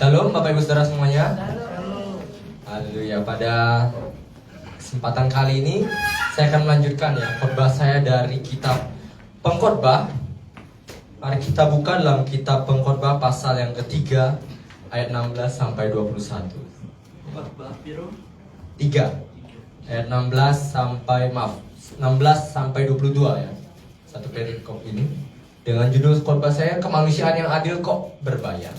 Shalom Bapak Ibu Saudara semuanya. Haleluya. Pada kesempatan kali ini saya akan melanjutkan khotbah saya dari kitab Pengkhotbah. Mari kita buka dalam kitab Pengkhotbah pasal yang ketiga ayat 16 sampai 21. 3 ayat 16 sampai 22 ya. Satu perikop ini dengan judul khotbah saya, kemanusiaan yang adil kok berbayar.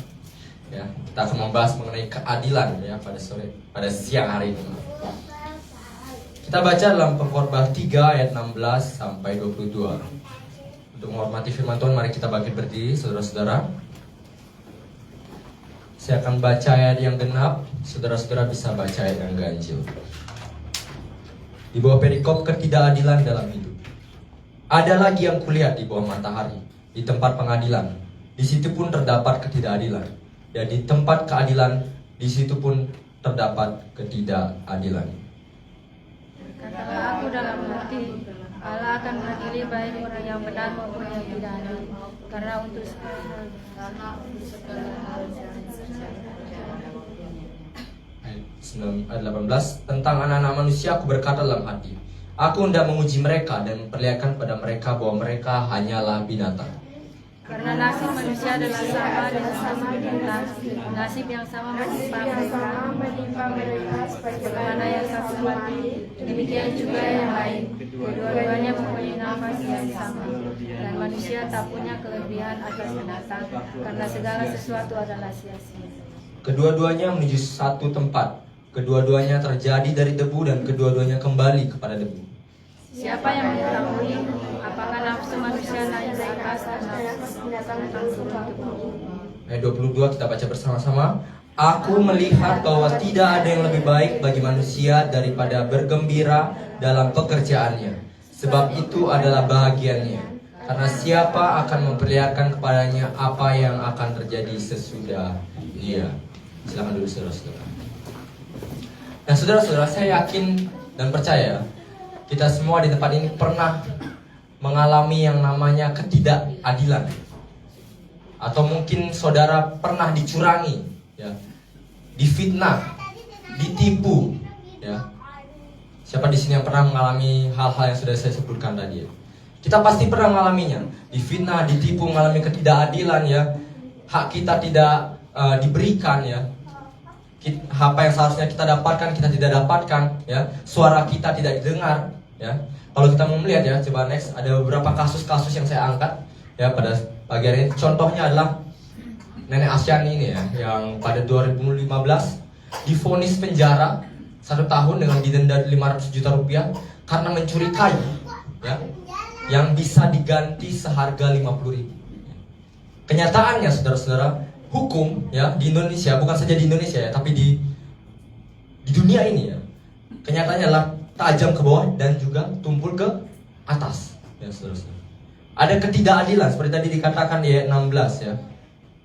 Ya, kita akan membahas mengenai keadilan ya pada siang hari ini. Kita baca dalam Pengkhotbah 3 ayat 16 sampai 22. Untuk menghormati firman Tuhan, mari kita bangkit berdiri, saudara-saudara. Saya akan baca ayat yang genap, saudara-saudara bisa baca ayat yang ganjil. Di bawah perikop ketidakadilan dalam hidup. Ada lagi yang kulihat di bawah matahari, di tempat pengadilan. Di situ pun terdapat ketidakadilan. Dan di tempat keadilan, di situ pun terdapat ketidakadilan. Katalah aku dalam hati, Allah akan mengadili baik orang yang benar maupun yang tidak adil, karena untuk segala hal. Ayat 18, tentang anak-anak manusia aku berkata dalam hati, aku hendak menguji mereka dan memperlihatkan pada mereka bahwa mereka hanyalah binatang. Karena nasib manusia adalah sama dengan nasib binatang, nasib yang sama menimpa mereka sebagaimana yang satu mati, demikian juga yang lain. Kedua-duanya mempunyai nafas yang sama, dan manusia tak punya kelebihan atas binatang, karena segala sesuatu adalah sia-sia. Kedua-duanya menuju satu tempat, kedua-duanya terjadi dari debu dan kedua-duanya kembali kepada debu. Siapa yang mengetahui apakah nafsu manusia naik ke atas dan nafsu binatang turun ke bawah? Ayat 22 kita baca bersama-sama. Aku melihat bahwa tidak ada yang lebih baik bagi manusia daripada bergembira dalam pekerjaannya, sebab itu adalah bahagiannya. Karena siapa akan memperlihatkan kepadanya apa yang akan terjadi sesudah dia. Silakan dulu saudara-saudara. Nah saudara-saudara, saya yakin dan percaya kita semua di tempat ini pernah mengalami yang namanya ketidakadilan. Atau mungkin saudara pernah dicurangi, ya, difitnah, ditipu, ya. Siapa di sini yang pernah mengalami hal-hal yang sudah saya sebutkan tadi? Ya? Kita pasti pernah mengalaminya, difitnah, ditipu, mengalami ketidakadilan, ya. Hak kita tidak diberikan, ya. Apa yang seharusnya kita dapatkan kita tidak dapatkan, ya. Suara kita tidak didengar, ya. Kalau kita mau melihat, ya, coba next, ada beberapa kasus-kasus yang saya angkat, ya, pada pagi hari ini. Contohnya adalah nenek Asyani ini, ya, yang pada 2015 divonis penjara 1 tahun dengan didenda 500 juta rupiah karena mencuri kayu, ya, yang bisa diganti seharga 50.000. Kenyataannya, saudara-saudara, hukum, ya, di Indonesia, bukan saja di Indonesia, ya, tapi di dunia ini, ya, kenyataannya adalah tajam ke bawah dan juga tumpul ke atas, ya, saudara-saudara. Ada ketidakadilan seperti tadi dikatakan di ayat 16, ya.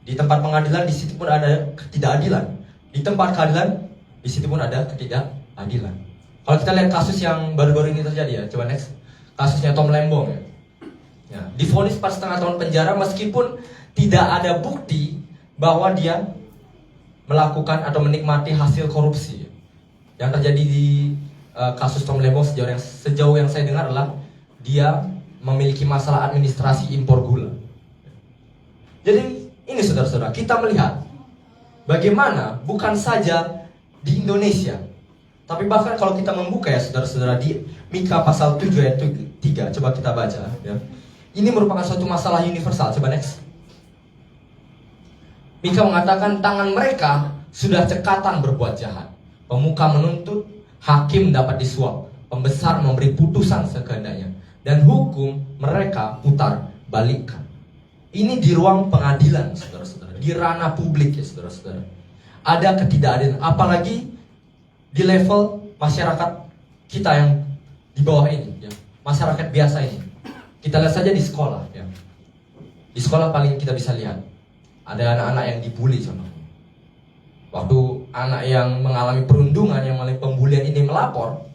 Di tempat pengadilan di situ pun ada ketidakadilan. Di tempat keadilan di situ pun ada ketidakadilan. Kalau kita lihat kasus yang baru-baru ini terjadi, ya, coba next. Kasusnya Tom Lembong, ya. Ya, divonis 4,5 tahun penjara meskipun tidak ada bukti bahwa dia melakukan atau menikmati hasil korupsi. Yang terjadi di kasus Tom Lembong sejauh yang saya dengar adalah dia memiliki masalah administrasi impor gula. Jadi ini saudara-saudara, kita melihat bagaimana bukan saja di Indonesia, tapi bahkan kalau kita membuka, ya, saudara-saudara, di Mika pasal 7 ayat 3, coba kita baca, ya. Ini merupakan suatu masalah universal. Coba next. Mika mengatakan tangan mereka sudah cekatan berbuat jahat. Pemuka menuntut, hakim dapat disuap, pembesar memberi putusan sekehendaknya, dan hukum mereka putar balikkan. Ini di ruang pengadilan, saudara-saudara, di ranah publik, ya, saudara-saudara. Ada ketidakadilan, apalagi di level masyarakat kita yang di bawah ini, ya, masyarakat biasa ini. Kita lihat saja di sekolah, ya. Di sekolah paling kita bisa lihat ada anak-anak yang dibully, contohnya. Waktu anak yang mengalami perundungan, yang mengalami pembulian ini melapor,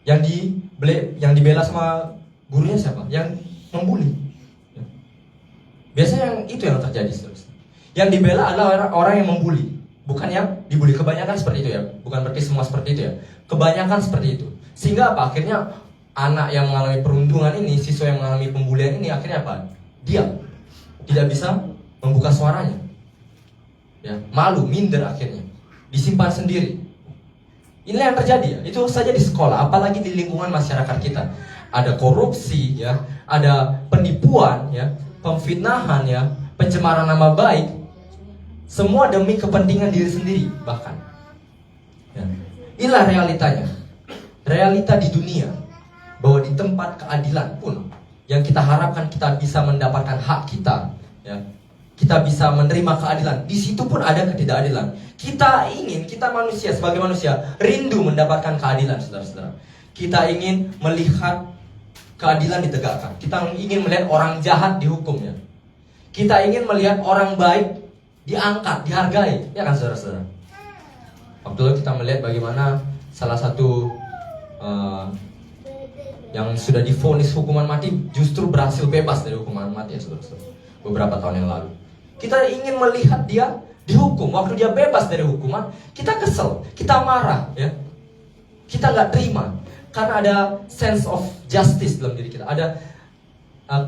yang dibela sama gurunya siapa? Yang membuli. Ya. Biasanya itu yang terjadi, saudara. Yang dibela adalah orang yang membuli, bukan yang dibully. Kebanyakan seperti itu ya, bukan berarti semua seperti itu ya. Kebanyakan seperti itu. Sehingga apa? Akhirnya anak yang mengalami perundungan ini, siswa yang mengalami pembulian ini akhirnya apa? Diam, tidak bisa membuka suaranya. Ya, malu, minder akhirnya, disimpan sendiri. Inilah yang terjadi ya. Itu saja di sekolah, apalagi di lingkungan masyarakat kita. Ada korupsi ya, ada penipuan ya, pemfitnahan ya, pencemaran nama baik. Semua demi kepentingan diri sendiri bahkan. Ya. Inilah realitanya. Realita di dunia, bahwa di tempat keadilan pun yang kita harapkan kita bisa mendapatkan hak kita, ya, kita bisa menerima keadilan, di situ pun ada ketidakadilan. Kita manusia sebagai manusia rindu mendapatkan keadilan, saudara-saudara. Kita ingin melihat keadilan ditegakkan. Kita ingin melihat orang jahat dihukum ya. Kita ingin melihat orang baik diangkat, dihargai, ya kan saudara-saudara. Waktu itu kita melihat bagaimana salah satu yang sudah divonis hukuman mati justru berhasil bebas dari hukuman mati ya saudara-saudara, beberapa tahun yang lalu. Kita ingin melihat dia dihukum. Waktu dia bebas dari hukuman, kita kesel, kita marah ya. Kita nggak terima karena ada sense of justice dalam diri kita. Ada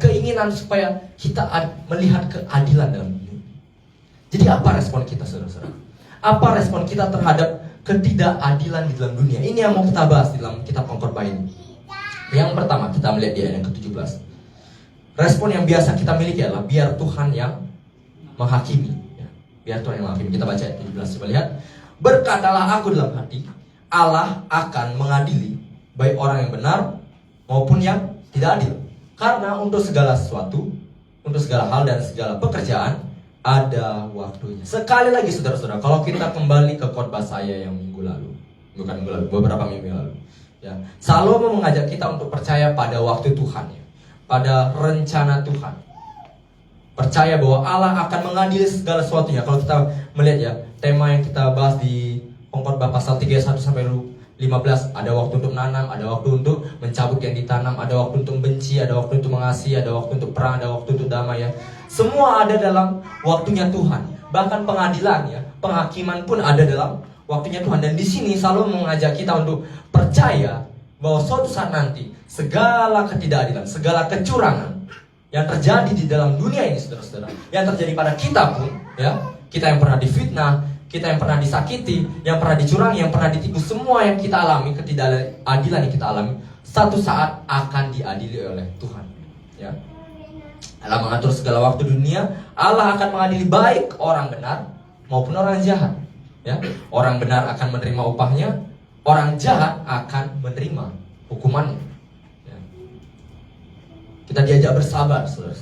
keinginan supaya kita melihat keadilan dalam diri. Jadi apa respon kita saudara-saudara? Apa respon kita terhadap ketidakadilan di dalam dunia? Ini yang mau kita bahas di dalam kitab Pengkhotbah ini. Yang pertama kita melihat di ayat yang ke-17. Respon yang biasa kita miliki adalah biar Tuhan yang menghakimi ya. Biar Tuhan yang menghakimi. Kita baca ayat 17. Coba lihat. Berkatalah aku dalam hati, Allah akan mengadili baik orang yang benar maupun yang tidak adil. Karena untuk segala sesuatu, untuk segala hal dan segala pekerjaan ada waktunya. Sekali lagi saudara-saudara, kalau kita kembali ke khotbah saya yang minggu lalu, bukan minggu lalu, beberapa minggu lalu ya, Salomo mengajak kita untuk percaya pada waktu Tuhan ya, pada rencana Tuhan. Percaya bahwa Allah akan mengadili segala sesuatunya. Kalau kita melihat ya, tema yang kita bahas di Pengkhotbah pasal 31 sampai 15, ada waktu untuk menanam, ada waktu untuk mencabut yang ditanam, ada waktu untuk benci, ada waktu untuk mengasihi, ada waktu untuk perang, ada waktu untuk damai ya. Semua ada dalam waktunya Tuhan. Bahkan pengadilan ya, penghakiman pun ada dalam waktunya Tuhan. Dan di sini Salomo mengajak kita untuk percaya bahwa suatu saat nanti segala ketidakadilan, segala kecurangan yang terjadi di dalam dunia ini saudara-saudara, yang terjadi pada kita pun ya, kita yang pernah difitnah, kita yang pernah disakiti, yang pernah dicurangi, yang pernah ditipu, semua yang kita alami, ketidakadilan yang kita alami, satu saat akan diadili oleh Tuhan. Ya. Allah mengatur segala waktu dunia. Allah akan mengadili baik orang benar maupun orang jahat. Ya. Orang benar akan menerima upahnya, orang jahat akan menerima hukumannya. Ya. Kita diajak bersabar, saudara.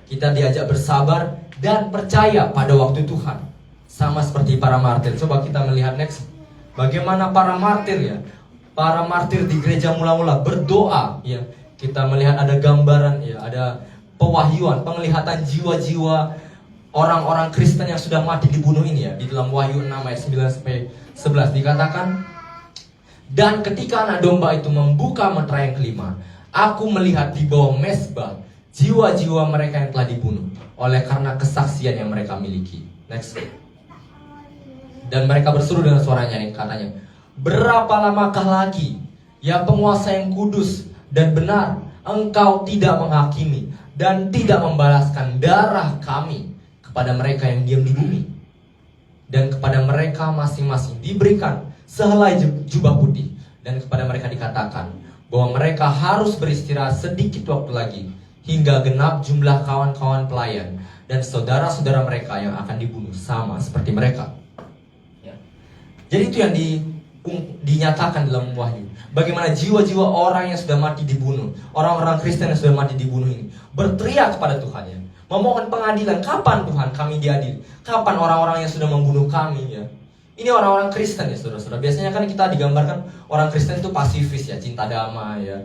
Kita diajak bersabar dan percaya pada waktu Tuhan. Sama seperti para martir. Coba kita melihat next. Bagaimana para martir ya. Para martir di gereja mula-mula berdoa ya. Kita melihat ada gambaran ya, ada pewahyuan, penglihatan jiwa-jiwa orang-orang Kristen yang sudah mati dibunuh ini ya. Di dalam Wahyu 6 ayat 9 sampai 11 dikatakan, dan ketika anak domba itu membuka meterai yang kelima, aku melihat di bawah mezbah jiwa-jiwa mereka yang telah dibunuh oleh karena kesaksian yang mereka miliki. Next. Dan mereka berseru dengan suara nyaring, katanya, berapa lamakah lagi ya penguasa yang kudus dan benar, engkau tidak menghakimi dan tidak membalaskan darah kami kepada mereka yang diam di bumi, dan kepada mereka masing-masing diberikan sehelai jubah putih, dan kepada mereka dikatakan bahwa mereka harus beristirahat sedikit waktu lagi hingga genap jumlah kawan-kawan pelayan dan saudara-saudara mereka yang akan dibunuh sama seperti mereka. Jadi itu yang dinyatakan dalam Wahyu. Bagaimana jiwa-jiwa orang yang sudah mati dibunuh, orang-orang Kristen yang sudah mati dibunuh ini berteriak kepada Tuhan ya, memohon pengadilan. Kapan Tuhan kami diadili? Kapan orang-orang yang sudah membunuh kami ya? Ini orang-orang Kristen ya saudara-saudara. Biasanya kan kita digambarkan orang Kristen itu pasifis ya, cinta damai ya,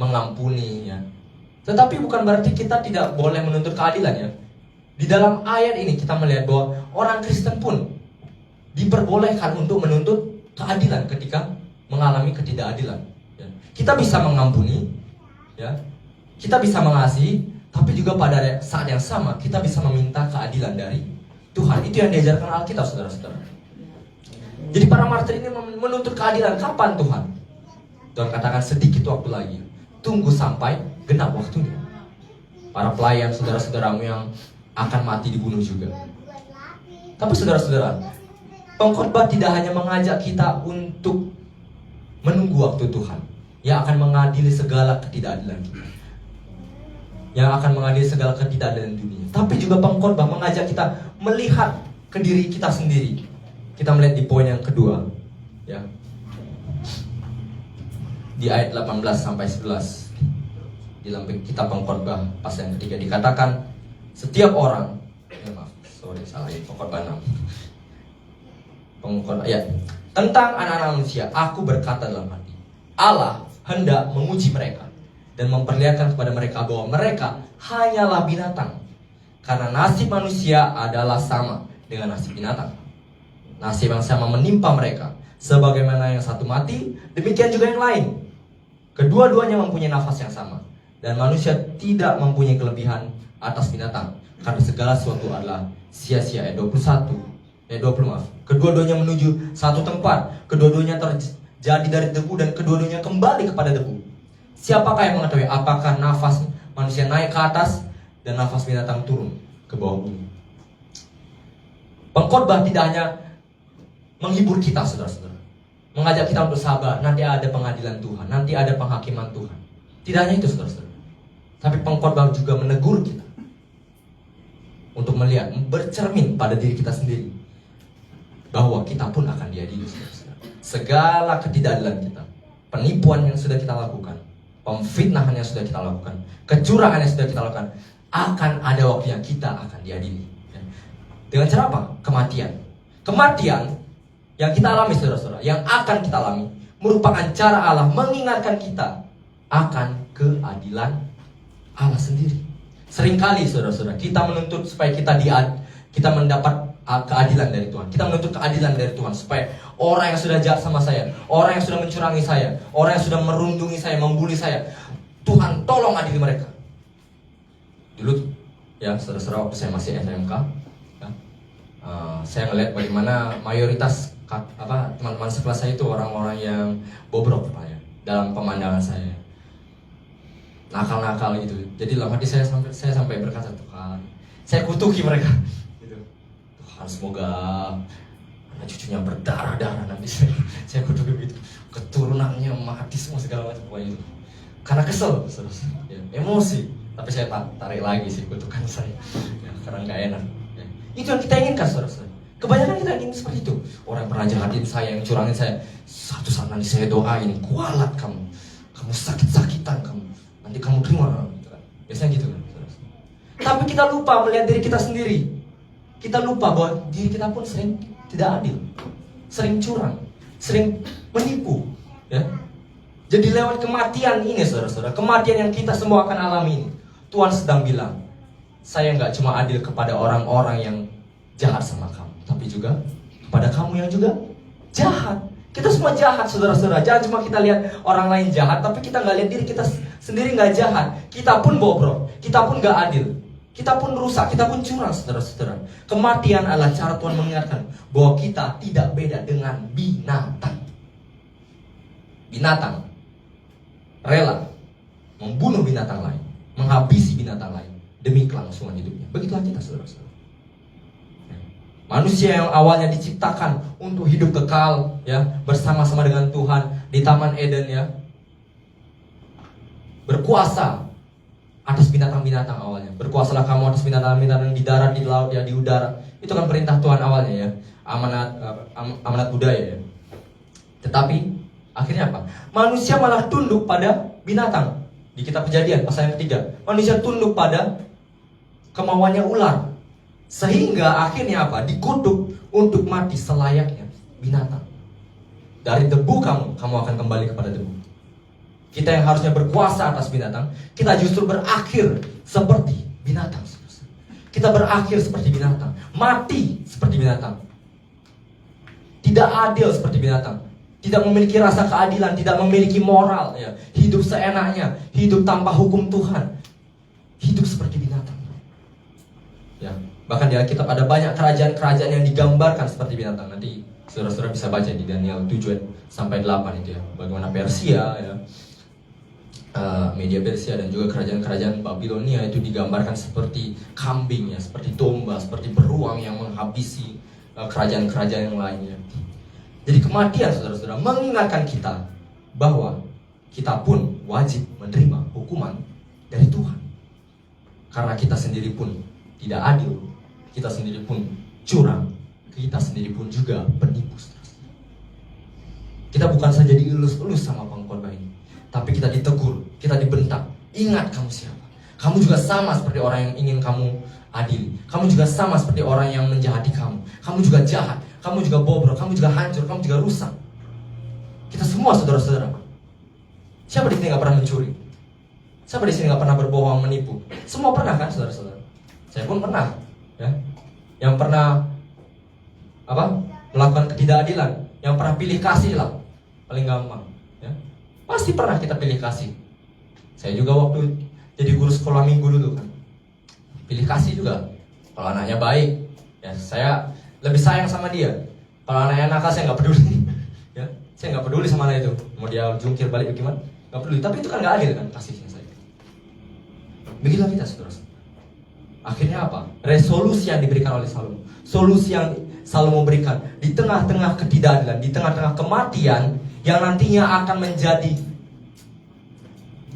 mengampuni ya. Tetapi bukan berarti kita tidak boleh menuntut keadilan ya. Di dalam ayat ini kita melihat bahwa orang Kristen pun diperbolehkan untuk menuntut keadilan ketika mengalami ketidakadilan. Ya. Kita bisa mengampuni, ya. Kita bisa mengasihi, tapi juga pada saat yang sama kita bisa meminta keadilan dari Tuhan. Itu yang diajarkan Alkitab, saudara-saudara. Jadi para martir ini menuntut keadilan. Kapan Tuhan? Tuhan katakan sedikit waktu lagi. Tunggu sampai genap waktunya. Para pelayan saudara-saudaramu yang akan mati dibunuh juga. Tapi saudara-saudara, pengkhotbah tidak hanya mengajak kita untuk menunggu waktu Tuhan yang akan mengadili segala ketidakadilan kita, yang akan mengadili segala ketidakadilan dunia. Tapi juga pengkhotbah mengajak kita melihat ke diri kita sendiri. Kita melihat di poin yang kedua, ya, di ayat 18 sampai 11 di dalam kitab pengkhotbah pasal yang ketiga dikatakan, setiap orang, salah ya, pengkhotbah 6. Pengkhotbah ya, tentang anak-anak manusia, aku berkata dalam hati, Allah hendak menguji mereka dan memperlihatkan kepada mereka bahwa mereka hanyalah binatang, karena nasib manusia adalah sama dengan nasib binatang. Nasib yang sama menimpa mereka, sebagaimana yang satu mati, demikian juga yang lain. Kedua-duanya mempunyai nafas yang sama, dan manusia tidak mempunyai kelebihan atas binatang, karena segala sesuatu adalah sia-sia. Ayat 20 maaf. Kedua-duanya menuju satu tempat, kedua-duanya terjadi dari debu, dan kedua-duanya kembali kepada debu. Siapakah yang mengetahui apakah nafas manusia naik ke atas dan nafas binatang turun ke bawah bumi? Pengkhotbah tidak hanya menghibur kita, saudara-saudara, mengajak kita untuk sabar, nanti ada pengadilan Tuhan, nanti ada penghakiman Tuhan. Tidak hanya itu, saudara-saudara, tapi pengkhotbah juga menegur kita untuk melihat, bercermin pada diri kita sendiri, bahwa kita pun akan diadili, saudara-saudara. Segala ketidakadilan kita, penipuan yang sudah kita lakukan, pemfitnahan yang sudah kita lakukan, kecurangan yang sudah kita lakukan, akan ada waktunya kita akan diadili. Dengan cara apa? Kematian. Kematian yang kita alami, saudara-saudara, yang akan kita alami, merupakan cara Allah mengingatkan kita akan keadilan Allah sendiri. Seringkali, saudara-saudara, kita menuntut supaya kita mendapat keadilan dari Tuhan. Kita menuntut keadilan dari Tuhan supaya orang yang sudah jahat sama saya, orang yang sudah mencurangi saya, orang yang sudah merundungi saya, membuli saya, Tuhan tolong adili mereka. Dulu, ya, saudara-saudara, waktu saya masih SMK, ya, saya melihat bagaimana mayoritas teman-teman sekelas saya itu orang-orang yang bobrok, Pak, ya, dalam pemandangan saya, nakal-nakal gitu. Jadi dalam hati saya sampai berkata, Tuhan, saya kutuki mereka gitu. Tuhan, semoga anak cucunya berdarah-darah nanti. Saya kutuki begitu, keturunannya mati semua segala macam, pokoknya itu. Karena kesel, ya, emosi. Tapi saya tarik lagi sih kutukan saya, ya, karena nggak enak, ya. Itu yang kita inginkan, saudara-saudara. Kebanyakan kita ingin seperti itu. Orang yang pernah jahatin saya, yang curangin saya, satu saat nanti saya doain, kualat kamu sakit-sakitan kamu, nanti kamu terima, gitu kan. Biasanya gitu kan, saudara-saudara. Tapi kita lupa melihat diri kita sendiri. Kita lupa bahwa diri kita pun sering tidak adil, sering curang, sering menipu, ya. Jadi lewat kematian ini, saudara-saudara, kematian yang kita semua akan alami ini, Tuhan sedang bilang, saya nggak cuma adil kepada orang-orang yang jahat sama kamu, tapi juga kepada kamu yang juga jahat. Kita semua jahat, saudara-saudara. Jangan cuma kita lihat orang lain jahat, tapi kita nggak lihat diri kita sendiri nggak jahat. Kita pun bobrok, kita pun nggak adil, kita pun rusak, kita pun curang, saudara-saudara. Kematian adalah cara Tuhan mengingatkan bahwa kita tidak beda dengan binatang. Binatang rela membunuh binatang lain, menghabisi binatang lain demi kelangsungan hidupnya. Begitulah kita, saudara-saudara. Manusia yang awalnya diciptakan untuk hidup kekal, ya, bersama-sama dengan Tuhan di Taman Eden, ya, berkuasa atas binatang-binatang awalnya. Berkuasalah kamu atas binatang-binatang di darat, di laut, ya, di udara. Itu kan perintah Tuhan awalnya, ya, amanat budaya, ya. Tetapi akhirnya apa? Manusia malah tunduk pada binatang. Di kitab Kejadian pasal yang ketiga, manusia tunduk pada kemauannya ular, sehingga akhirnya apa? Dikutuk untuk mati selayaknya binatang. Dari debu kamu akan kembali kepada debu. Kita yang harusnya berkuasa atas binatang, kita justru berakhir seperti binatang. Kita berakhir seperti binatang, mati seperti binatang, tidak adil seperti binatang, tidak memiliki rasa keadilan, tidak memiliki moral, ya, hidup seenaknya, hidup tanpa hukum Tuhan, hidup seperti binatang, ya. Bahkan di Alkitab ada banyak kerajaan-kerajaan yang digambarkan seperti binatang. Nanti saudara-saudara bisa baca di Daniel 7 sampai 8 itu ya. Bagaimana Persia ya, Media Persia dan juga kerajaan-kerajaan Babilonia itu digambarkan seperti kambing ya, seperti domba, seperti beruang yang menghabisi kerajaan-kerajaan yang lainnya. Jadi kematian saudara-saudara mengingatkan kita bahwa kita pun wajib menerima hukuman dari Tuhan. Karena kita sendiri pun tidak adil, kita sendiri pun curang, kita sendiri pun juga penipu. Kita bukan saja dielus-elus sama pengkhotbah ini, tapi kita ditegur, kita dibentak. Ingat kamu siapa? Kamu juga sama seperti orang yang ingin kamu adili. Kamu juga sama seperti orang yang menjahati kamu. Kamu juga jahat, kamu juga bobrok, kamu juga hancur, kamu juga rusak. Kita semua saudara-saudara. Siapa di sini gak pernah mencuri? Siapa di sini gak pernah berbohong, menipu? Semua pernah kan saudara-saudara? Saya pun pernah ya. Yang pernah melakukan ketidakadilan, yang pernah pilih kasih lah, paling gampang ya. Pasti pernah kita pilih kasih. Saya juga waktu jadi guru sekolah minggu dulu kan, pilih kasih juga. Kalau anaknya baik ya saya lebih sayang sama dia. Kalau anaknya nakal saya nggak peduli ya, saya nggak peduli sama anak itu. Mau dia jungkir balik bagaimana, nggak peduli. Tapi itu kan nggak adil kan kasihnya saya. Begitulah kita saudara. Akhirnya apa? Resolusi yang diberikan oleh Salomo, solusi yang Salomo berikan di tengah-tengah ketidakadilan, di tengah-tengah kematian yang nantinya akan menjadi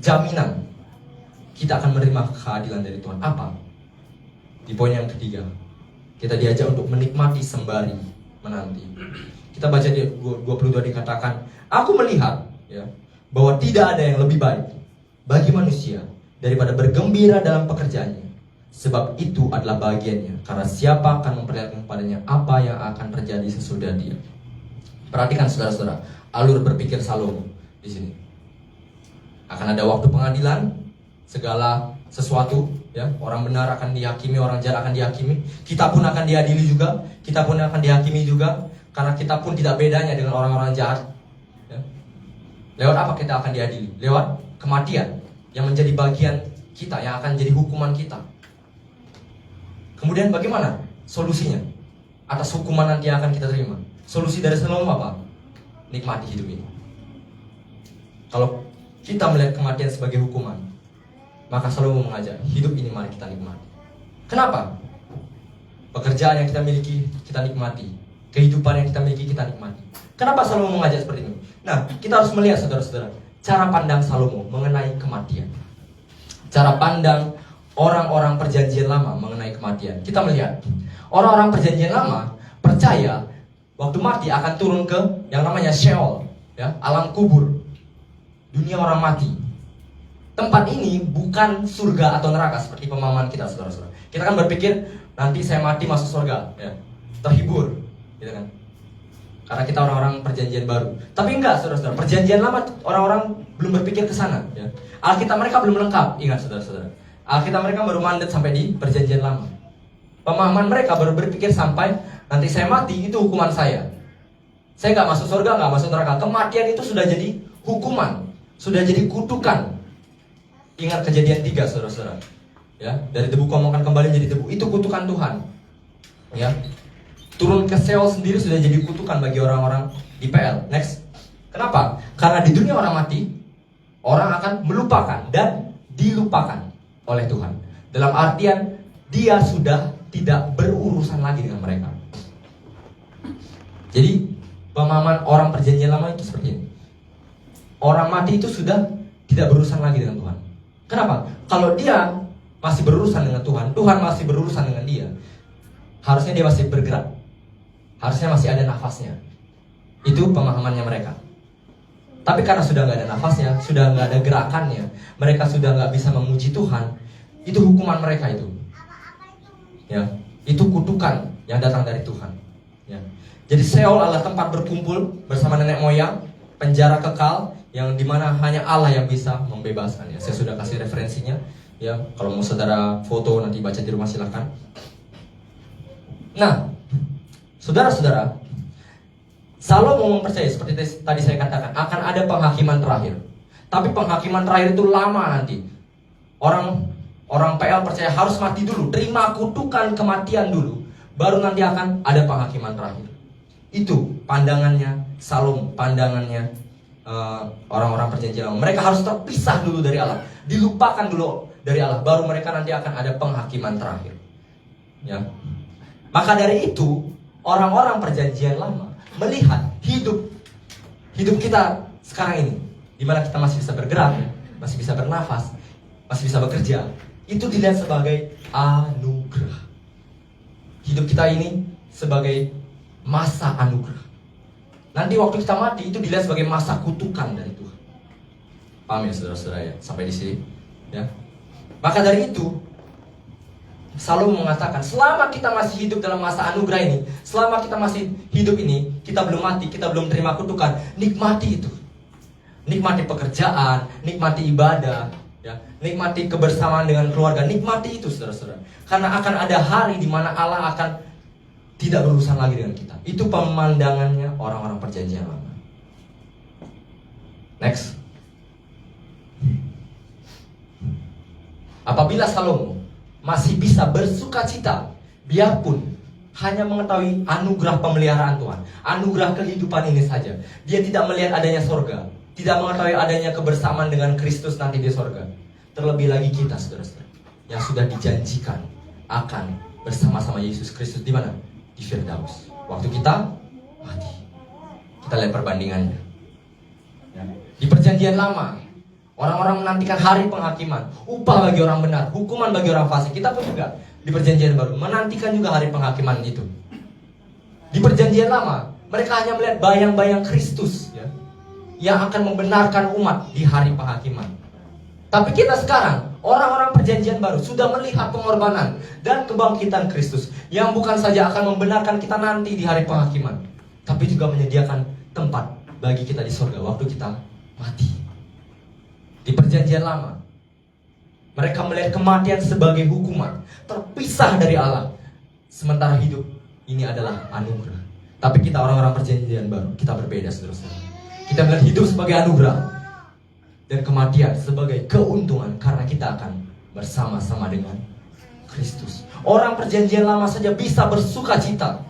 jaminan kita akan menerima keadilan dari Tuhan. Apa? Di poin yang ketiga, kita diajak untuk menikmati sembari menanti. Kita baca di 22 dikatakan, aku melihat ya, bahwa tidak ada yang lebih baik bagi manusia daripada bergembira dalam pekerjaannya. Sebab itu adalah bagiannya, karena siapa akan memperlihatkan kepadanya apa yang akan terjadi sesudah dia. Perhatikan saudara-saudara, alur berpikir Salomo di sini. Akan ada waktu pengadilan, segala sesuatu ya, orang benar akan dihakimi, orang jahat akan dihakimi. Kita pun akan diadili juga, kita pun akan dihakimi juga, karena kita pun tidak bedanya dengan orang-orang jahat ya. Lewat apa kita akan diadili? Lewat kematian yang menjadi bagian kita, yang akan jadi hukuman kita. Kemudian bagaimana solusinya atas hukuman nanti yang akan kita terima? Solusi dari Salomo apa? Nikmati hidup ini. Kalau kita melihat kematian sebagai hukuman, maka Salomo mengajak, hidup ini mari kita nikmati. Kenapa? Pekerjaan yang kita miliki kita nikmati, kehidupan yang kita miliki kita nikmati. Kenapa Salomo mengajak seperti ini? Nah, kita harus melihat saudara-saudara, cara pandang Salomo mengenai kematian, cara pandang orang-orang perjanjian lama mengenai kematian. Kita melihat orang-orang perjanjian lama percaya waktu mati akan turun ke yang namanya Sheol ya, alam kubur, dunia orang mati. Tempat ini bukan surga atau neraka seperti pemahaman kita saudara-saudara. Kita kan berpikir nanti saya mati masuk surga ya, terhibur gitu kan, karena kita orang-orang perjanjian baru. Tapi enggak saudara-saudara, perjanjian lama orang-orang belum berpikir ke sana ya. Alkitab mereka belum lengkap. Ingat saudara-saudara, Alkitab mereka baru mandat sampai di perjanjian lama. Pemahaman mereka baru berpikir sampai nanti saya mati itu hukuman saya. Saya nggak masuk surga, nggak masuk neraka. Kematian itu sudah jadi hukuman, sudah jadi kutukan. Ingat Kejadian 3 saudara-saudara. Ya, dari debu kau akan kembali menjadi debu. Itu kutukan Tuhan. Ya, turun ke Sheol sendiri sudah jadi kutukan bagi orang-orang di PL. Next. Kenapa? Karena di dunia orang mati, orang akan melupakan dan dilupakan oleh Tuhan. Dalam artian dia sudah tidak berurusan lagi dengan mereka. Jadi pemahaman orang perjanjian lama itu seperti ini. Orang mati itu sudah tidak berurusan lagi dengan Tuhan. Kenapa? Kalau dia masih berurusan dengan Tuhan, Tuhan masih berurusan dengan dia, harusnya dia masih bergerak, harusnya masih ada nafasnya. Itu pemahamannya mereka. Tapi karena sudah nggak ada nafasnya, sudah nggak ada gerakannya, mereka sudah nggak bisa memuji Tuhan. Itu hukuman mereka itu. Ya, itu kutukan yang datang dari Tuhan. Ya. Jadi Sheol adalah tempat berkumpul bersama nenek moyang, penjara kekal yang dimana hanya Allah yang bisa membebaskan. Ya, saya sudah kasih referensinya. Ya, kalau mau saudara foto nanti baca di rumah silakan. Nah, saudara-saudara, Salomo mempercayai seperti tadi saya katakan akan ada penghakiman terakhir. Tapi penghakiman terakhir itu lama nanti. Orang Orang PL percaya harus mati dulu, terima kutukan kematian dulu, baru nanti akan ada penghakiman terakhir. Itu pandangannya Salomo, pandangannya orang-orang perjanjian lama. Mereka harus terpisah dulu dari Allah, dilupakan dulu dari Allah, baru mereka nanti akan ada penghakiman terakhir. Ya. Maka dari itu, orang-orang perjanjian lama melihat hidup kita sekarang ini, di mana kita masih bisa bergerak, masih bisa bernafas, masih bisa bekerja, itu dilihat sebagai anugerah. Hidup kita ini sebagai masa anugerah. Nanti waktu kita mati itu dilihat sebagai masa kutukan dari Tuhan. Paham ya saudara-saudara ya? Sampai di sini ya. Maka dari itu Salomo mengatakan, selama kita masih hidup dalam masa anugerah ini, selama kita masih hidup ini, kita belum mati, kita belum terima kutukan, nikmati itu. Nikmati pekerjaan, nikmati ibadah, ya, nikmati kebersamaan dengan keluarga, nikmati itu saudara-saudara. Karena akan ada hari di mana Allah akan tidak berurusan lagi dengan kita. Itu pemandangannya orang-orang perjanjian lama. Next. Apabila Salomo masih bisa bersuka cita, biarpun hanya mengetahui anugerah pemeliharaan Tuhan, anugerah kehidupan ini saja, dia tidak melihat adanya sorga, tidak mengetahui adanya kebersamaan dengan Kristus nanti di sorga. Terlebih lagi kita saudara-saudara, yang sudah dijanjikan akan bersama-sama Yesus Kristus di mana? Di Firdaus. Waktu kita mati. Kita lihat perbandingannya. Ya. Di perjanjian lama, orang-orang menantikan hari penghakiman, upah bagi orang benar, hukuman bagi orang fasik. Kita pun juga di perjanjian baru menantikan juga hari penghakiman itu. Di perjanjian lama, mereka hanya melihat bayang-bayang Kristus, ya, yang akan membenarkan umat di hari penghakiman. Tapi kita sekarang, orang-orang perjanjian baru, sudah melihat pengorbanan dan kebangkitan Kristus, yang bukan saja akan membenarkan kita nanti di hari penghakiman, tapi juga menyediakan tempat bagi kita di surga waktu kita mati. Di perjanjian lama, mereka melihat kematian sebagai hukuman, terpisah dari Allah. Sementara hidup ini adalah anugerah. Tapi kita orang-orang perjanjian baru, kita berbeda saudara-saudara. Kita melihat hidup sebagai anugerah dan kematian sebagai keuntungan, karena kita akan bersama-sama dengan Kristus. Orang perjanjian lama saja bisa bersuka cita,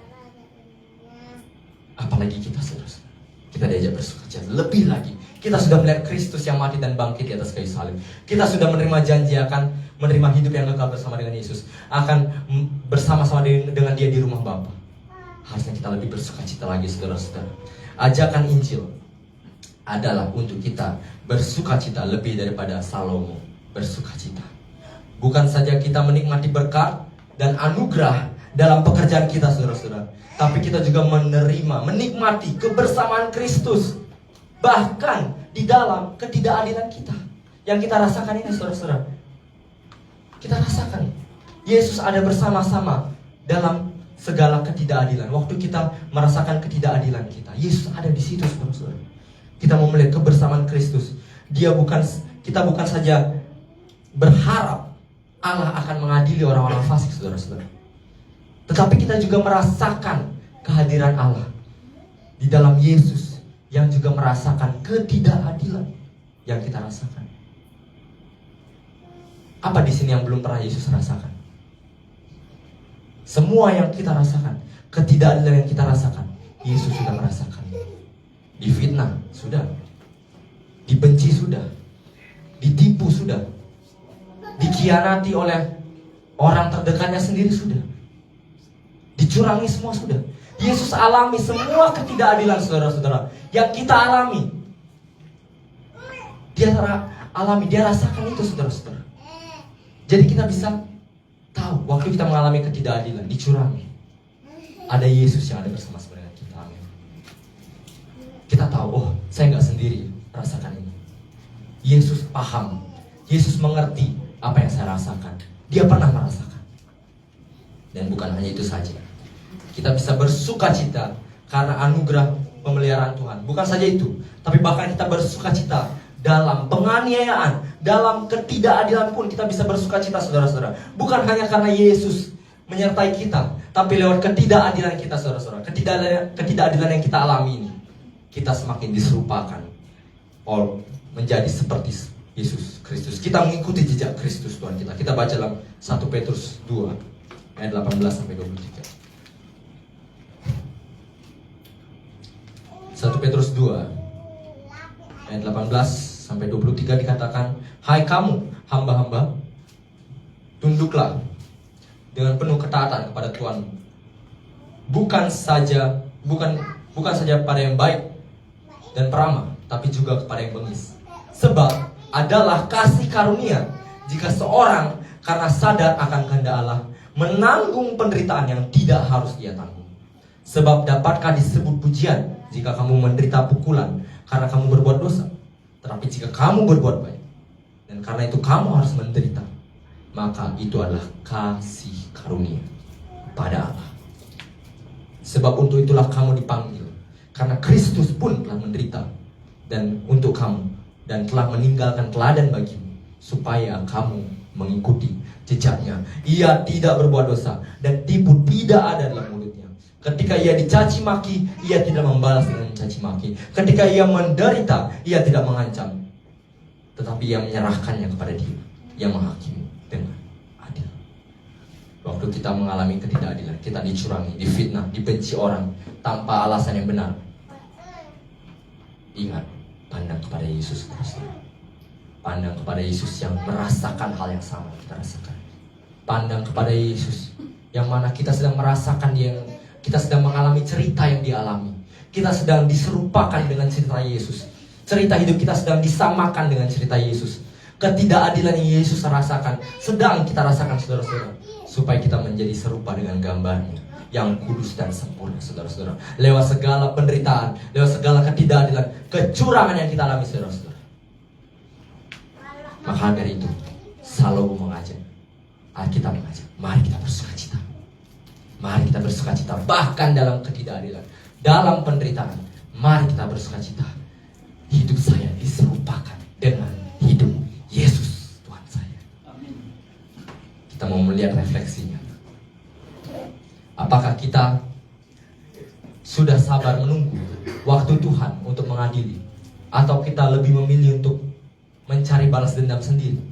apalagi kita saudara-saudara. Kita diajak bersuka cita lebih lagi. Kita sudah melihat Kristus yang mati dan bangkit di atas kayu salib. Kita sudah menerima janji akan menerima hidup yang kekal bersama dengan Yesus, akan bersama-sama dengan Dia di rumah Bapa. Harusnya kita lebih bersuka cita lagi saudara-saudara. Ajakan Injil adalah untuk kita bersuka cita lebih daripada Salomo bersuka cita. Bukan saja kita menikmati berkat dan anugerah dalam pekerjaan kita saudara-saudara, tapi kita juga menikmati kebersamaan Kristus, bahkan di dalam ketidakadilan kita yang kita rasakan ini saudara-saudara. Kita rasakan Yesus ada bersama-sama dalam segala ketidakadilan. Waktu kita merasakan ketidakadilan kita, Yesus ada di situ saudara-saudara. Kita mau melihat kebersamaan Kristus. Kita bukan saja berharap Allah akan mengadili orang-orang fasik saudara-saudara, tetapi kita juga merasakan kehadiran Allah di dalam Yesus, yang juga merasakan ketidakadilan yang kita rasakan. Apa di sini yang belum pernah Yesus rasakan? Semua yang kita rasakan, ketidakadilan yang kita rasakan, Yesus sudah merasakan. Difitnah sudah, dibenci sudah, ditipu sudah, dikhianati oleh orang terdekatnya sendiri sudah, dicurangi semua sudah. Yesus alami semua ketidakadilan saudara-saudara yang kita alami. Dia alami, dia rasakan itu saudara-saudara. Jadi kita bisa tahu waktu kita mengalami ketidakadilan, dicurangi, ada Yesus yang ada bersama-sama dengan kita. Amin. Kita tahu, oh saya nggak sendiri rasakan ini. Yesus paham, Yesus mengerti apa yang saya rasakan. Dia pernah merasakan. Dan bukan hanya itu saja, kita bisa bersuka cita karena anugerah pemeliharaan Tuhan. Bukan saja itu, tapi bahkan kita bersuka cita dalam penganiayaan, dalam ketidakadilan pun kita bisa bersuka cita saudara-saudara. Bukan hanya karena Yesus menyertai kita, tapi lewat ketidakadilan kita saudara-saudara. Ketidakadilan yang kita alami ini, kita semakin diserupakan menjadi seperti Yesus Kristus. Kita mengikuti jejak Kristus Tuhan kita. Kita baca dalam 1 Petrus 2 ayat 18 sampai 23. 1 Petrus 2 ayat 18 sampai 23 dikatakan, "Hai kamu hamba-hamba, tunduklah dengan penuh ketaatan kepada Tuhan. Bukan saja pada yang baik dan peramah, tapi juga kepada yang bengis. Sebab adalah kasih karunia jika seorang karena sadar akan kehendak Allah menanggung penderitaan yang tidak harus ia tanggung. Sebab dapatkah disebut pujian jika kamu menderita pukulan karena kamu berbuat dosa? Tetapi jika kamu berbuat baik, dan karena itu kamu harus menderita, maka itu adalah kasih karunia pada Allah. Sebab untuk itulah kamu dipanggil, karena Kristus pun telah menderita dan untuk kamu, dan telah meninggalkan teladan bagimu, supaya kamu mengikuti jejaknya. Ia tidak berbuat dosa, dan tipu tidak ada dalam mulutnya. Ketika ia dicaci maki, ia tidak membalas dengan mencaci maki. Ketika ia menderita, ia tidak mengancam, tetapi ia menyerahkannya kepada Dia yang menghakimi dengan adil." Waktu kita mengalami ketidakadilan, kita dicurangi, difitnah, dibenci orang tanpa alasan yang benar, ingat, pandang kepada Yesus Kristus. Pandang kepada Yesus yang merasakan hal yang sama kita rasakan. Pandang kepada Yesus yang mana kita sedang merasakan kita sedang mengalami cerita yang dialami. Kita sedang diserupakan dengan cerita Yesus. Cerita hidup kita sedang disamakan dengan cerita Yesus. Ketidakadilan yang Yesus rasakan sedang kita rasakan, saudara-saudara, supaya kita menjadi serupa dengan gambarnya yang kudus dan sempurna, saudara-saudara. Lewat segala penderitaan, lewat segala ketidakadilan, kecurangan yang kita alami, saudara-saudara. Maka dari itu Salomo mengajak, Alkitab mengajak, mari kita bersukacita. Mari kita bersukacita bahkan dalam ketidakadilan, dalam penderitaan. Mari kita bersukacita. Hidup saya diserupakan dengan hidup Yesus Tuhan saya. Kita mau melihat refleksinya. Apakah kita sudah sabar menunggu waktu Tuhan untuk mengadili, atau kita lebih memilih untuk mencari balas dendam sendiri?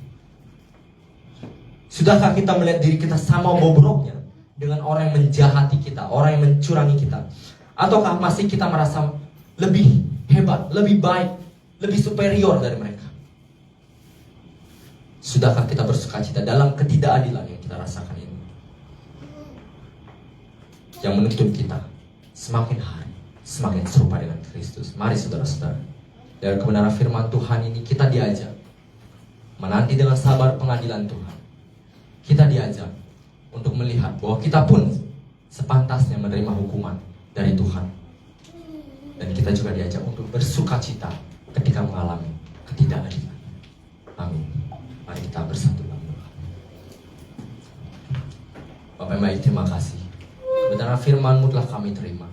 Sudahkah kita melihat diri kita sama bobroknya dengan orang yang menjahati kita, orang yang mencurangi kita? Ataukah masih kita merasa lebih hebat, lebih baik, lebih superior dari mereka? Sudahkah kita bersukacita dalam ketidakadilan yang kita rasakan ini, yang menuntut kita semakin hari semakin serupa dengan Kristus? Mari saudara-saudara, dari kebenaran firman Tuhan ini kita diajak menanti dengan sabar pengadilan Tuhan. Kita diajak untuk melihat bahwa kita pun sepantasnya menerima hukuman dari Tuhan. Dan kita juga diajak untuk bersukacita ketika mengalami ketidakadilan. Amin. Mari kita bersatu dalam doa. Bapak yang baik, terima kasih. Kebenaran firman-Mu telah kami terima,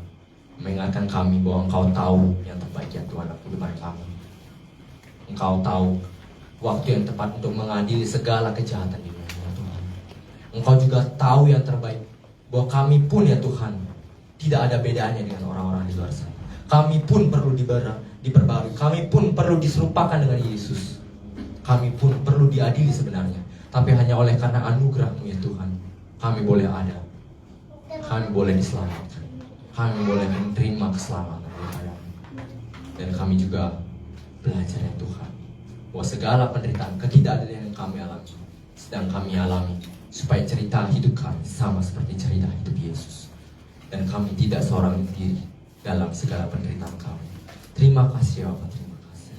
mengingatkan kami bahwa Engkau tahu yang terbaik ya Tuhan dalam kehidupan kami. Engkau tahu waktu yang tepat untuk mengadili segala kejahatan di dunia ya Tuhan. Engkau juga tahu yang terbaik bahwa kami pun ya Tuhan tidak ada bedanya dengan orang-orang di luar sana. Kami pun perlu diperbarui. Kami pun perlu diserupakan dengan Yesus. Kami pun perlu diadili sebenarnya, tapi hanya oleh karena anugerah-Mu ya Tuhan, kami boleh ada. Kami boleh diselamatkan. Kami boleh menerima keselamatan daripada-Mu. Dan kami juga belajar ya Tuhan, bahwa segala penderitaan, ketidakadilan yang kami alami sedang kami alami, supaya cerita hidup kami sama seperti cerita hidup Yesus. Dan kami tidak seorang diri dalam segala penderitaan kami. Terima kasih ya Bapak, terima kasih.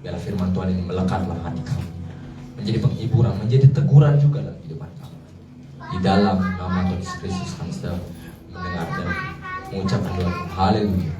Biarlah firman Tuhan ini melekatlah hati kami, menjadi penghiburan, menjadi teguran juga dalam kehidupan kami. Di dalam nama Tuhan Yesus Kristus kami sedang mendengar dan mengucapkan doa. Haleluya.